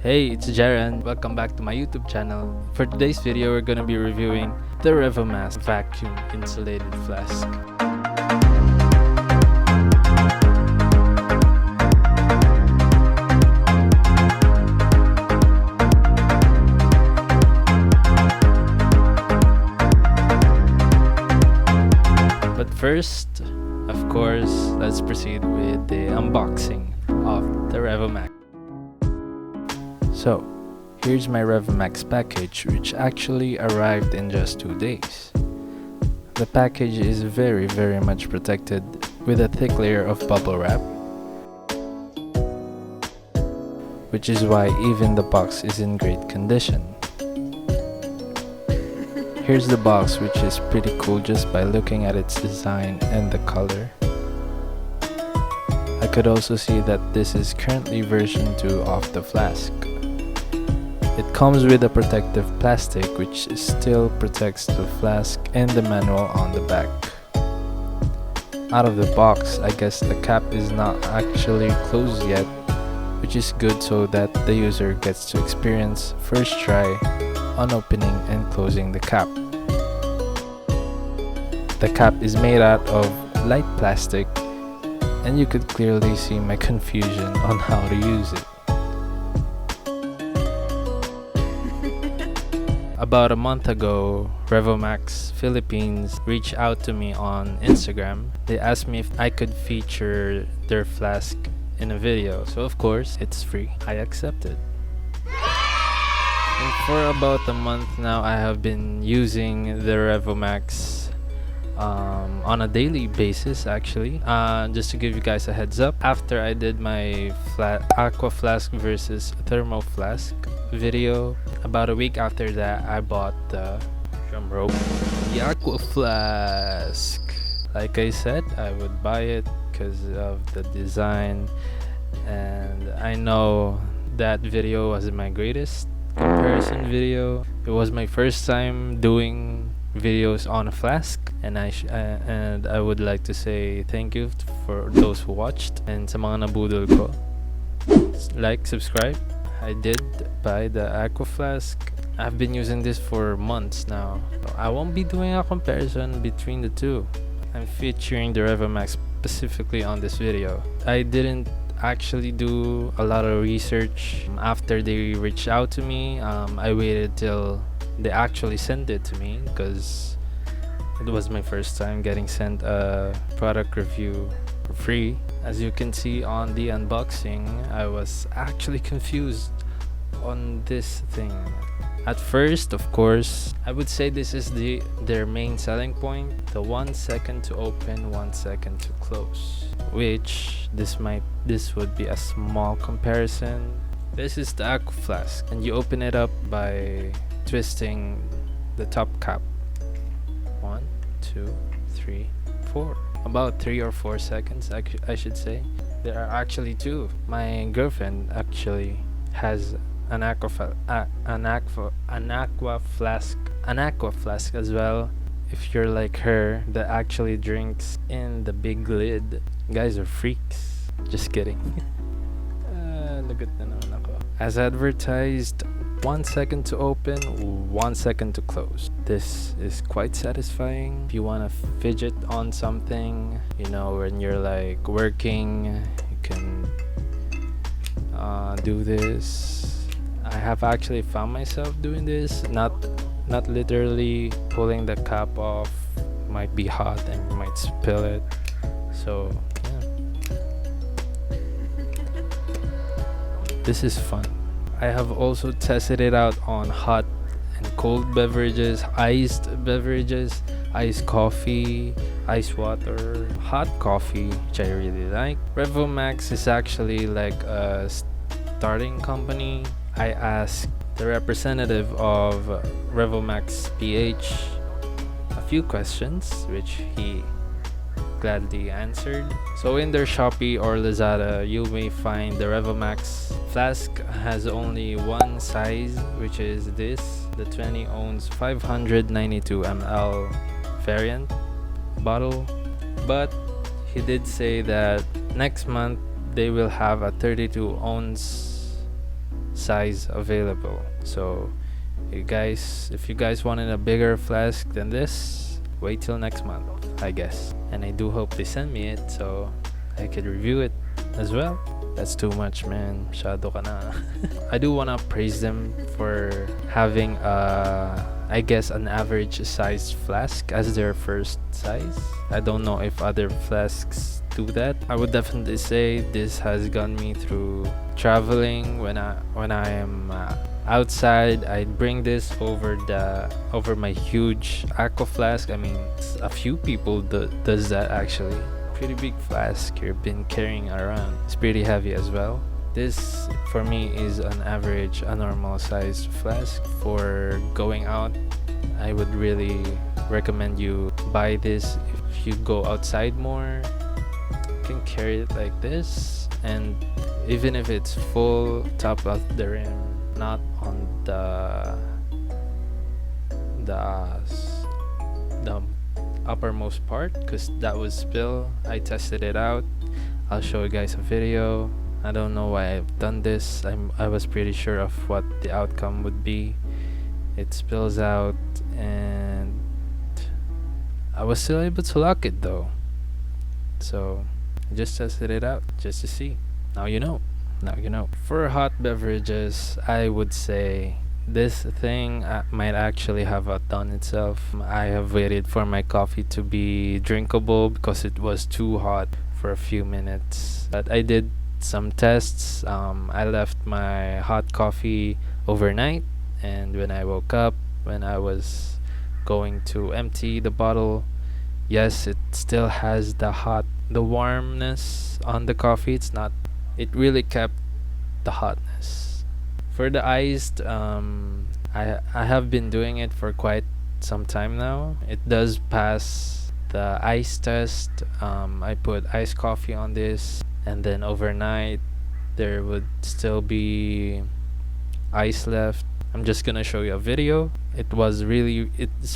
Hey, it's Jaren. Welcome back to my YouTube channel. For today's video, we're gonna be reviewing the RevoMax Vacuum Insulated Flask. But first, of course, let's proceed with the unboxing of the RevoMax. So, here's my RevoMax package, which actually arrived in just 2 days. The package is very much protected with a thick layer of bubble wrap, which is why even the box is in great condition. Here's the box, which is pretty cool just by looking at its design and the color. I could also see that this is currently version 2 of the flask. It comes with a protective plastic which still protects the flask and the manual on the back. Out of the box, I guess the cap is not actually closed yet, which is good so that the user gets to experience first try on opening and closing the cap. The cap is made out of light plastic, and you could clearly see my confusion on how to use it. About a month ago, RevoMax Philippines reached out to me on Instagram. They asked me if I could feature their flask in a video, so of course, it's free. I accepted. And for about a month now, I have been using the RevoMax on a daily basis actually. Just to give you guys a heads up, after I did my aqua flask versus thermo flask video, about a week after that I bought the aqua flask. Like I said, I would buy it because of the design, and I know that video wasn't my greatest comparison video. It was my first time doing videos on a flask, and I would like to say thank you for those who watched, and sa mga nabudol ko, like, subscribe. I did buy the aqua flask. I've been using this for months now. I won't be doing a comparison between the two. I'm featuring the RevoMax specifically on this video. I didn't actually do a lot of research after they reached out to me. I waited till they actually sent it to me because it was my first time getting sent a product review for free. As you can see on the unboxing, I was actually confused on this thing. At first, of course, I would say this is their main selling point, the 1 second to open, 1 second to close, which this would be a small comparison. This is the aqua flask, and you open it up by twisting the top cap. 1, 2, 3, 4. About 3 or 4 seconds, I should say. There are actually 2. My girlfriend actually has an aqua flask as well. If you're like her, that actually drinks in the big lid. Guys are freaks. Just kidding. Lagot na naman ako. As advertised, 1 second to open, 1 second to close. This is quite satisfying. If you want to fidget on something, you know, when you're like working, you can do this. I have actually found myself doing this, not literally pulling the cap off. Might be hot and you might spill it. So yeah, this is fun. I have also tested it out on hot and cold beverages, iced beverages, iced coffee, ice water, hot coffee, which I really like. RevoMax is actually like a starting company. I asked the representative of RevoMax PH a few questions, which he gladly answered. So in their Shopee or Lazada, you may find the RevoMax Flask has only one size, which is this, the 20 ounce 592 ml variant bottle. But he did say that next month they will have a 32 ounce size available. So if you guys wanted a bigger flask than this, wait till next month, I guess. And I do hope they send me it so I could review it as well. That's too much, man. Masyado ka na. I do wanna praise them for having I guess an average sized flask as their first size. I don't know if other flasks do that. I would definitely say this has gotten me through traveling. When I am outside, I bring this over my huge aqua flask. I mean, a few people does that actually. Pretty big flask you've been carrying around. It's pretty heavy as well. This for me is an average, a normal sized flask. For going out, I would really recommend you buy this if you go outside more. You can carry it like this, and even if it's full, top of the rim, not on the uppermost part, because that would spill. I tested it out. I'll show you guys a video. I don't know why I've done this. I was pretty sure of what the outcome would be. It spills out, and I was still able to lock it though. So I just tested it out just to see. Now you know. For hot beverages, I would say this thing might actually have outdone itself. I have waited for my coffee to be drinkable because it was too hot for a few minutes. But I did some tests. I left my hot coffee overnight, and when I woke up, when I was going to empty the bottle, yes, it still has the warmness on the coffee. It really kept the hotness. For the iced, I have been doing it for quite some time now. It does pass the ice test. I put iced coffee on this, and then overnight there would still be ice left. I'm just gonna show you a video. It's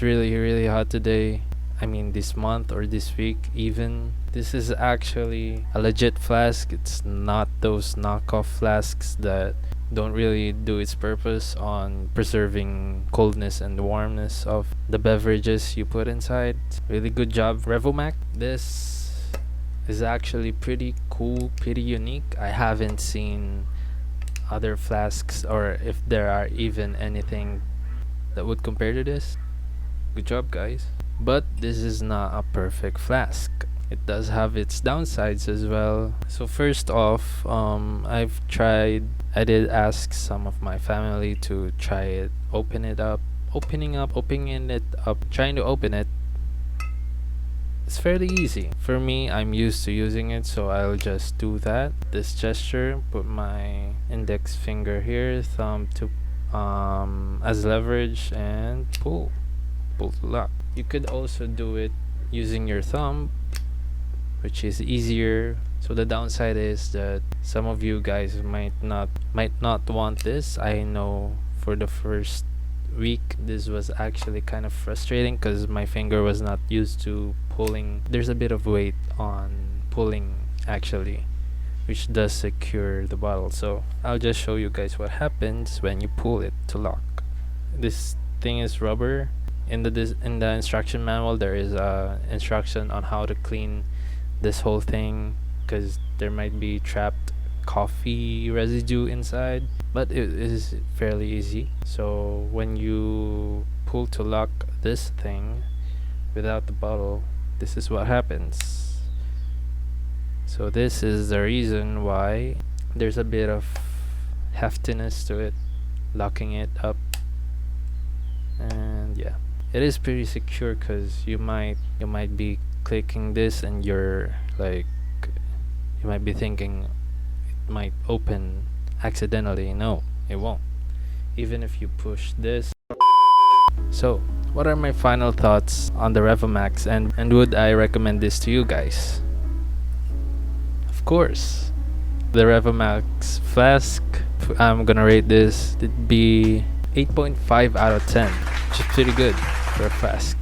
really hot today. I mean, this month or this week even. This is actually a legit flask. It's not those knockoff flasks that don't really do its purpose on preserving coldness and warmness of the beverages you put inside. Really good job, RevoMax. This is actually pretty cool, pretty unique. I haven't seen other flasks, or if there are even anything that would compare to this. Good job, guys. But this is not a perfect flask. It does have its downsides as well. So first off, I did ask some of my family to try it, opening it up. Trying to open it, it's fairly easy. For me, I'm used to using it, so I'll just do that. This gesture, put my index finger here, thumb to as leverage, and pull the lock. You could also do it using your thumb, which is easier. So the downside is that some of you guys might not want this. I know for the first week this was actually kind of frustrating because my finger was not used to pulling. There's a bit of weight on pulling actually, which does secure the bottle. So I'll just show you guys what happens when you pull it to lock. This thing is rubber. In the instruction manual, there is a instruction on how to clean this whole thing, because there might be trapped coffee residue inside, but it is fairly easy. So when you pull to lock this thing without the bottle, this is what happens. So this is the reason why there's a bit of heftiness to it, locking it up. And yeah, it is pretty secure because you might be clicking this and you might be thinking it might open accidentally. No, it won't, even if you push this. So what are my final thoughts on the RevoMax, and would I recommend this to you guys? Of course, the RevoMax Flask, I'm gonna rate this, it'd be 8.5 out of 10, which is pretty good for a flask.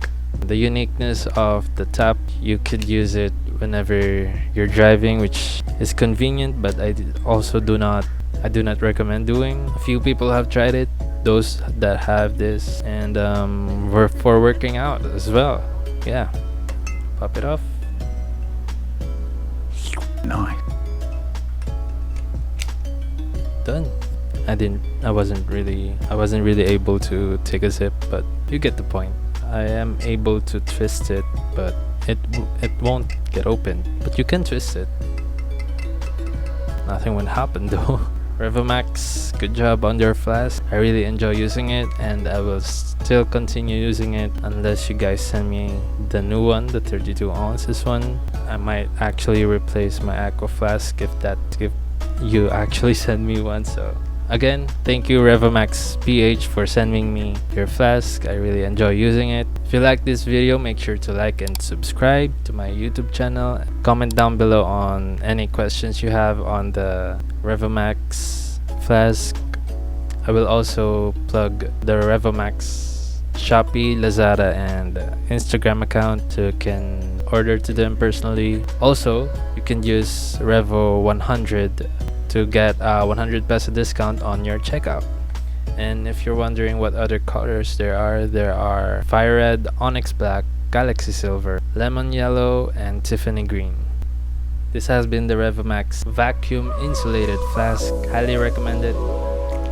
The uniqueness of the tap, you could use it whenever you're driving, which is convenient, but I also do not I do not recommend doing. A few people have tried it, those that have this, and for working out as well. Yeah, pop it off. Nice. Done. I wasn't really able to take a sip, but you get the point. I am able to twist it, but it won't get open, but you can twist it. Nothing would happen though. RevoMax, good job on your flask. I really enjoy using it, and I will still continue using it unless you guys send me the new one, the 32 ounces one. I might actually replace my aqua flask if you actually send me one. So again, thank you RevoMax PH for sending me your flask. I really enjoy using it. If you like this video, make sure to like and subscribe to my YouTube channel. Comment down below on any questions you have on the RevoMax Flask. I will also plug the RevoMax Shopee, Lazada, and Instagram account, so you can order to them personally. Also, you can use Revo 100 to get a 100 peso discount on your checkout. And if you're wondering what other colors there are Fire Red, Onyx Black, Galaxy Silver, Lemon Yellow, and Tiffany Green. This has been the RevoMax Vacuum Insulated Flask. Highly recommend it.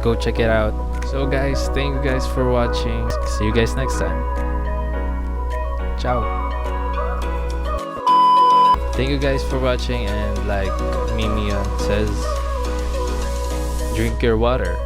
Go check it out. So guys, thank you guys for watching. See you guys next time. Ciao. Thank you guys for watching, and like Mimia says, drink your water.